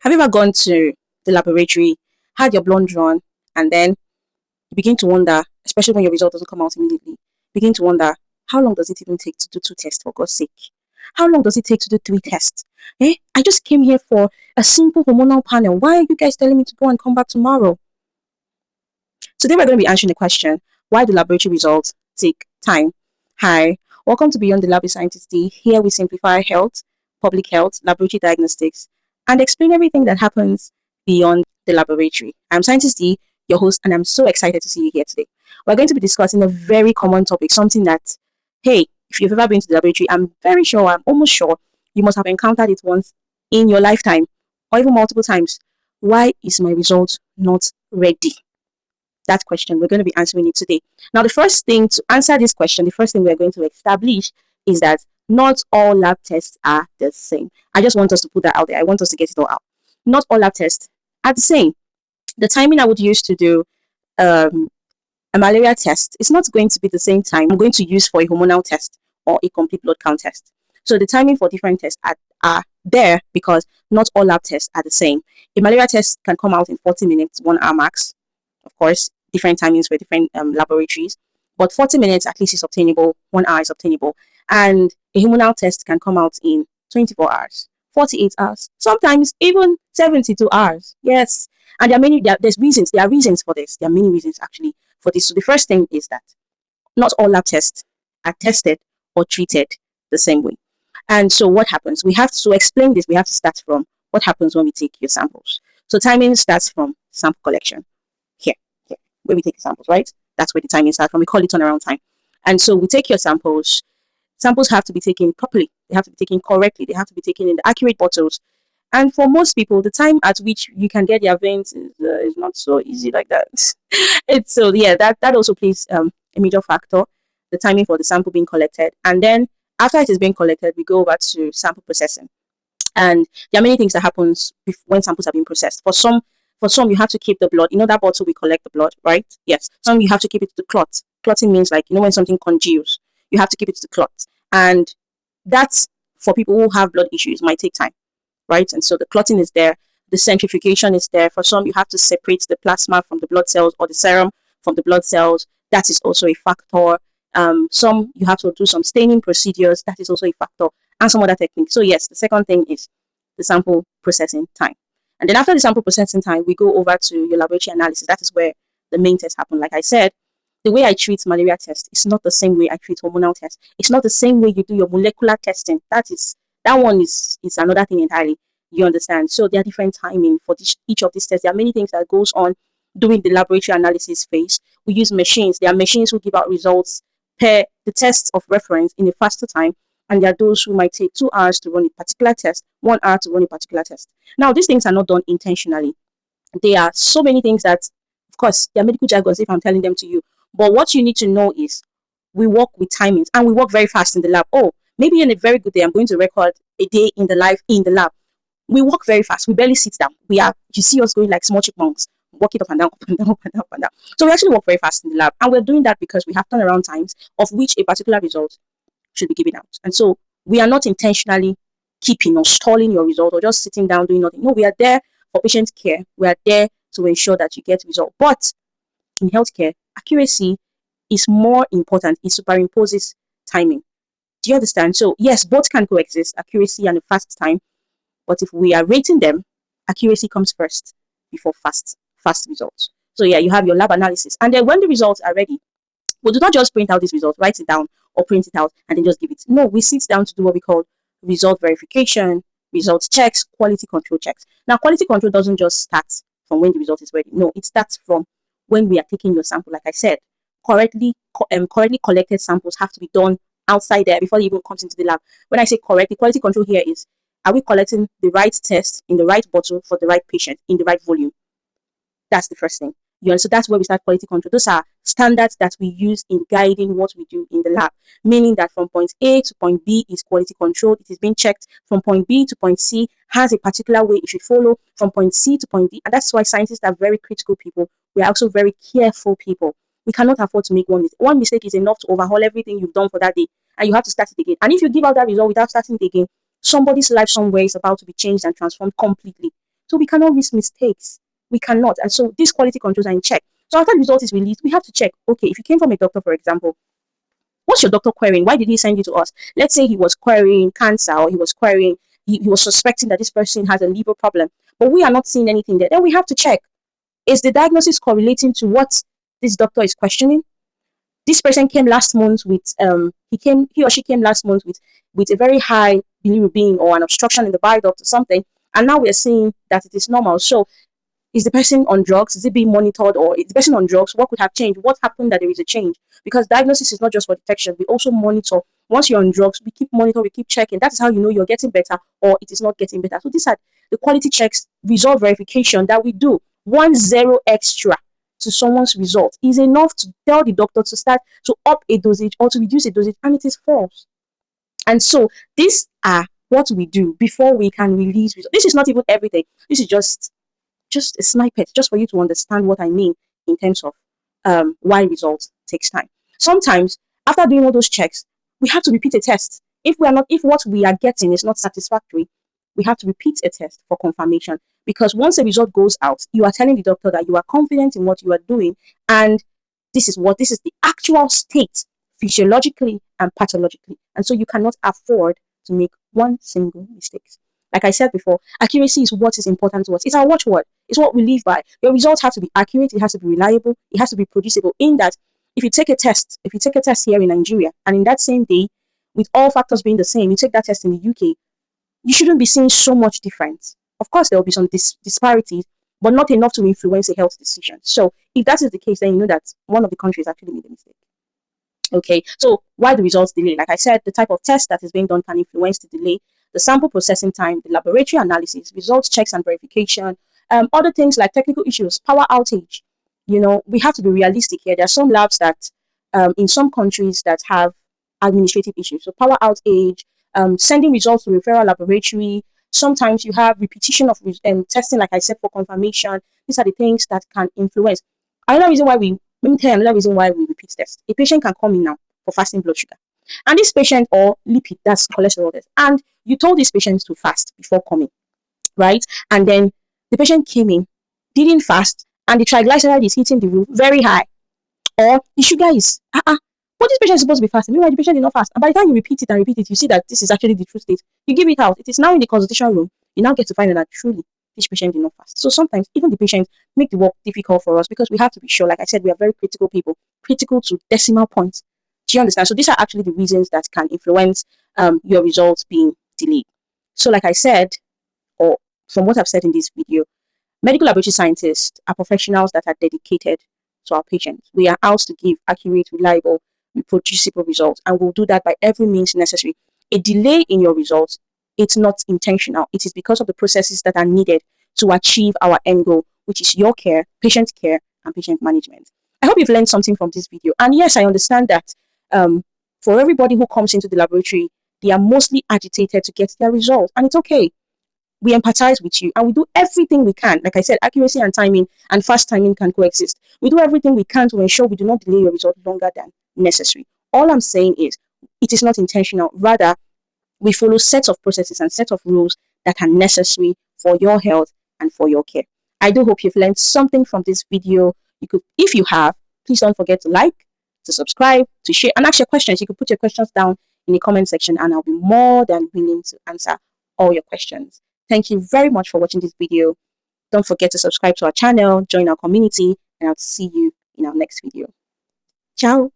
Have you ever gone to the laboratory, had your blood drawn, and then you begin to wonder, especially when your result doesn't come out immediately, begin to wonder, how long does it even take to do two tests, for God's sake? How long does it take to do three tests? I just came here for a simple hormonal panel. Why are you guys telling me to go and come back tomorrow? Today we're going to be answering the question, why do laboratory results take time? Hi, welcome to Beyond the Lab with Scientist D. Here we simplify health, public health, laboratory diagnostics, and explain everything that happens beyond the laboratory. I'm Scientist D, your host, and I'm so excited to see you here today. We're going to be discussing a very common topic, something that, hey, if you've ever been to the laboratory, I'm almost sure you must have encountered it once in your lifetime, or even multiple times. Why is my result not ready? That question, we're going to be answering it today. Now, the first thing to answer this question, the first thing we're going to establish is that not all lab tests are the same. I just want us to put that out there. I want us to get it all out. Not all lab tests are the same. The timing I would use to do a malaria test is not going to be the same time I'm going to use for a hormonal test or a complete blood count test. So the timing for different tests are there because not all lab tests are the same. A malaria test can come out in 40 minutes, 1 hour max. Of course, different timings for different laboratories, but 40 minutes at least is obtainable, 1 hour is obtainable, and a hormonal test can come out in 24 hours, 48 hours, sometimes even 72 hours. Yes, and there are reasons for this. There are many reasons actually for this. So the first thing is that not all lab tests are tested or treated the same way. And so what happens? We have to explain this. We have to start from what happens when we take your samples. So timing starts from sample collection. Here, where we take the samples, right? That's where the timing starts from. We call it turnaround time. And so we take your samples. Samples have to be taken properly. They have to be taken correctly. They have to be taken in the accurate bottles. And for most people, the time at which you can get their veins is not so easy like that. That also plays a major factor, the timing for the sample being collected. And then after it is being collected, we go over to sample processing. And there are many things that happens when samples are being processed. For some, you have to keep the blood. You know that bottle we collect the blood, right? Yes. Some you have to keep it to the clot. Clotting means when something congeals, you have to keep it to the clot. And that's for people who have blood issues, might take time, right? And so the clotting is there. The centrifugation is there. For some, you have to separate the plasma from the blood cells or the serum from the blood cells. That is also a factor. Some you have to do some staining procedures. That is also a factor. And some other techniques. So yes, the second thing is the sample processing time. And then after the sample processing time, we go over to your laboratory analysis. That is where the main tests happen. Like I said, the way I treat malaria test is not the same way I treat hormonal test. It's not the same way you do your molecular testing. That one is another thing entirely. You understand? So there are different timing for each of these tests. There are many things that goes on during the laboratory analysis phase. We use machines. There are machines who give out results per the test of reference in a faster time. And there are those who might take 2 hours to run a particular test, 1 hour to run a particular test. Now, these things are not done intentionally. There are so many things that, of course, there are medical jargons if I'm telling them to you. But what you need to know is we work with timings and we work very fast in the lab. Oh, maybe in a very good day, I'm going to record a day in the life in the lab. We work very fast. We barely sit down. You see us going like small chipmunks, walking up and down, up and down, up and down, up and down. So we actually work very fast in the lab. And we're doing that because we have turnaround times of which a particular result should be given out. And so we are not intentionally keeping or stalling your result or just sitting down doing nothing. No, we are there for patient care. We are there to ensure that you get result. But in healthcare, accuracy is more important. It superimposes timing. Do you understand? So yes, both can coexist, accuracy and a fast time. But if we are rating them, accuracy comes first before fast results. So yeah, you have your lab analysis. And then when the results are ready, we do not just print out these results, write it down or print it out and then just give it. No, we sit down to do what we call result verification, result checks, quality control checks. Now, quality control doesn't just start from when the result is ready. No, it starts from when we are taking your sample. Like I said, correctly collected samples have to be done outside there before it even comes into the lab. When I say correctly, quality control here is, are we collecting the right test in the right bottle for the right patient in the right volume? That's the first thing. So that's where we start quality control. Those are standards that we use in guiding what we do in the lab, meaning that from point A to point B is quality control. It is being checked. From point B to point C has a particular way it should follow. From point C to point D. And that's why scientists are very critical people. We are also very careful people. We cannot afford to make one mistake. One mistake is enough to overhaul everything you've done for that day. And you have to start it again. And if you give out that result without starting it again, somebody's life somewhere is about to be changed and transformed completely. So we cannot risk mistakes. We cannot. And so these quality controls are in check. So after the result is released, we have to check, okay, if you came from a doctor, for example, what's your doctor querying? Why did he send you to us? Let's say he was querying cancer, or he was querying, he was suspecting that this person has a liver problem, but we are not seeing anything there. Then we have to check, is the diagnosis correlating to what this doctor is questioning? This person came last month with he or she came last month with a very high bilirubin or an obstruction in the bile duct or something, and now we're seeing that it is normal. So is the person on drugs? Is it being monitored? Or is the person on drugs? What could have changed? What happened that there is a change? Because diagnosis is not just for detection. We also monitor. Once you're on drugs, we keep monitor, we keep checking. That is how you know you're getting better or it is not getting better. So these are the quality checks, result verification that we do. 1 0 extra to someone's result is enough to tell the doctor to start to up a dosage or to reduce a dosage, and it is false. And so these are what we do before we can release results. This is not even everything. This is just a snippet, just for you to understand what I mean in terms of why results takes time. Sometimes after doing all those checks, we have to repeat a test. If what we are getting is not satisfactory, we have to repeat a test for confirmation. Because once a result goes out, you are telling the doctor that you are confident in what you are doing, and this is the actual state physiologically and pathologically. And so you cannot afford to make one single mistake. Like I said before, accuracy is what is important to us. It's our watchword. It's what we live by. Your results have to be accurate. It has to be reliable. It has to be producible. In that, if you take a test here in Nigeria, and in that same day, with all factors being the same, you take that test in the UK, you shouldn't be seeing so much difference. Of course, there will be some disparities, but not enough to influence a health decision. So if that is the case, then you know that one of the countries actually made a mistake. Okay, so why the results delay? Like I said, the type of test that is being done can influence the delay, the sample processing time, the laboratory analysis, results checks and verification, other things like technical issues, power outage. You know, we have to be realistic here. There are some labs that, in some countries, that have administrative issues. So power outage, sending results to referral laboratory. Sometimes you have repetition of testing, like I said, for confirmation. These are the things that can influence. Another reason why we Let me tell you another reason why we repeat test. A patient can come in now for fasting blood sugar. And this patient, or lipid, that's cholesterol test, and you told this patient to fast before coming, right? And then the patient came in, didn't fast, and the triglyceride is hitting the roof very high, or the sugar is, but this patient is supposed to be fasting. Meanwhile, the patient did not fast. And by the time you repeat it and repeat it, you see that this is actually the true state. You give it out. It is now in the consultation room. You now get to find out that truly this patient did not fast. So sometimes even the patients make the work difficult for us because we have to be sure. Like I said, we are very critical people, critical to decimal points. Do you understand? So these are actually the reasons that can influence your results being delayed. So like I said, or from what I've said in this video, medical laboratory scientists are professionals that are dedicated to our patients. We are asked to give accurate, reliable, reproducible results, and we'll do that by every means necessary. A delay in your results, it's not intentional. It is because of the processes that are needed to achieve our end goal, which is your care, and patient management. I hope you've learned something from this video. And yes, I understand that for everybody who comes into the laboratory, they are mostly agitated to get their results, and it's okay. We empathize with you and we do everything we can. Like I said, accuracy and timing and fast timing can coexist. We do everything we can to ensure we do not delay your result longer than necessary. All I'm saying is it is not intentional. Rather, we follow sets of processes and sets of rules that are necessary for your health and for your care. I do hope you've learned something from this video. If you have, please don't forget to like, to subscribe, to share, and ask your questions. You can put your questions down in the comment section and I'll be more than willing to answer all your questions. Thank you very much for watching this video. Don't forget to subscribe to our channel, join our community, and I'll see you in our next video. Ciao.